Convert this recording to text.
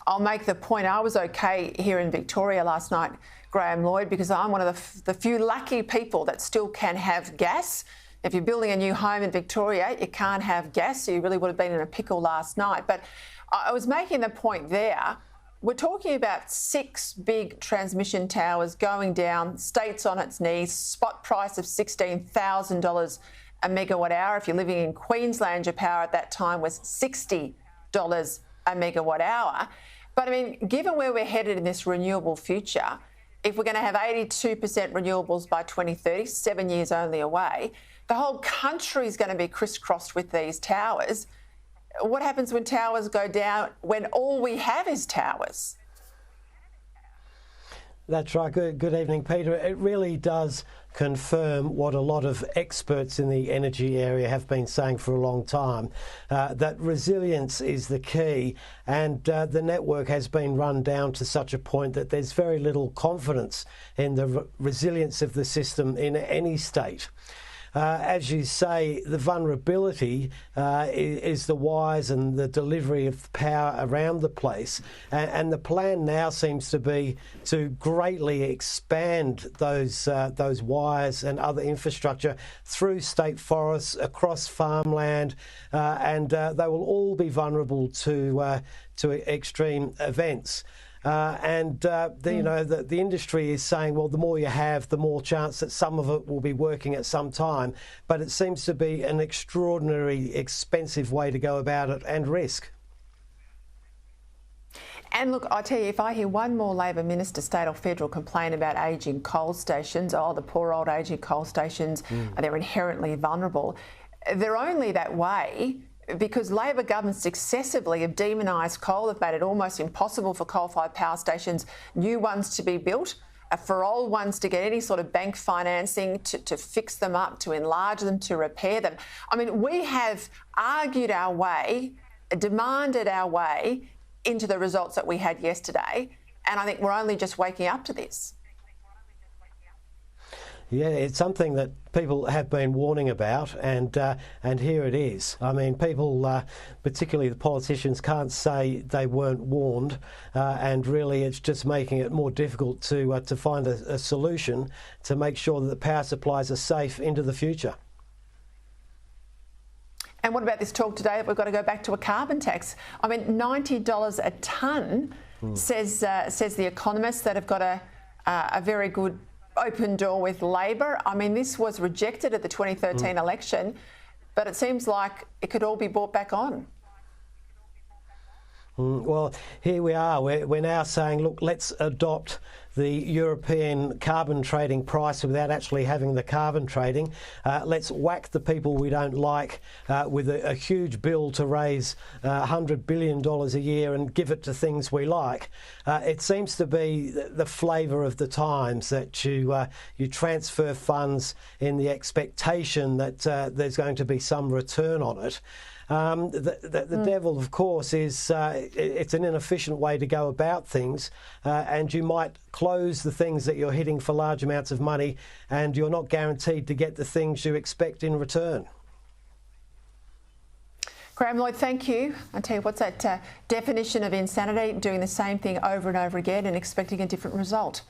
I'll make the point, I was okay here in Victoria last night, Graham, Lloyd, because I'm one of the few lucky people that still can have gas. If you're building a new home in Victoria, you can't have gas, so you really would have been in a pickle last night. But I was making the point there, we're talking about 6 big transmission towers going down, state's on its knees, spot price of $16,000 a megawatt hour. If you're living in Queensland, your power at that time was $60 a megawatt hour. But I mean, given where we're headed in this renewable future, if we're going to have 82% renewables by 2030, 7 years only away, the whole country is going to be crisscrossed with these towers. What happens when towers go down when all we have is towers? That's right. Good evening, Peter. It really does confirm what a lot of experts in the energy area have been saying for a long time, that resilience is the key, and the network has been run down to such a point that there's very little confidence in the resilience of the system in any state. As you say, the vulnerability is the wires and the delivery of power around the place. And the plan now seems to be to greatly expand those wires and other infrastructure through state forests, across farmland, and they will all be vulnerable to extreme events. The industry is saying, well, the more you have, the more chance that some of it will be working at some time. But it seems to be an extraordinarily expensive way to go about it and risk. And look, I tell you, if I hear one more Labor minister, state or federal, complain about ageing coal stations, oh, the poor old ageing coal stations, they're inherently vulnerable. They're only that way because Labor governments successively have demonised coal, have made it almost impossible for coal-fired power stations, new ones to be built, for old ones to get any sort of bank financing to fix them up, to enlarge them, to repair them. I mean, we have argued our way, demanded our way into the results that we had yesterday, and I think we're only just waking up to this. Yeah, it's something that people have been warning about, and here it is. I mean, people, particularly the politicians, can't say they weren't warned, and really it's just making it more difficult to find a solution to make sure that the power supplies are safe into the future. And what about this talk today that we've got to go back to a carbon tax? I mean, $90 a tonne, says the economists that have got a very good open door with Labor. I mean, this was rejected at the 2013 election, but it seems like it could all be brought back on. Well, here we are. We're now saying, look, let's adopt the European carbon trading price without actually having the carbon trading. Let's whack the people we don't like with a huge bill to raise $100 billion a year and give it to things we like. It seems to be the flavour of the times that you transfer funds in the expectation that there's going to be some return on it. The devil, of course, is it's an inefficient way to go about things, and you might close the things that you're hitting for large amounts of money, and you're not guaranteed to get the things you expect in return. Graham, Lloyd, thank you. I tell you, what's that definition of insanity? Doing the same thing over and over again and expecting a different result.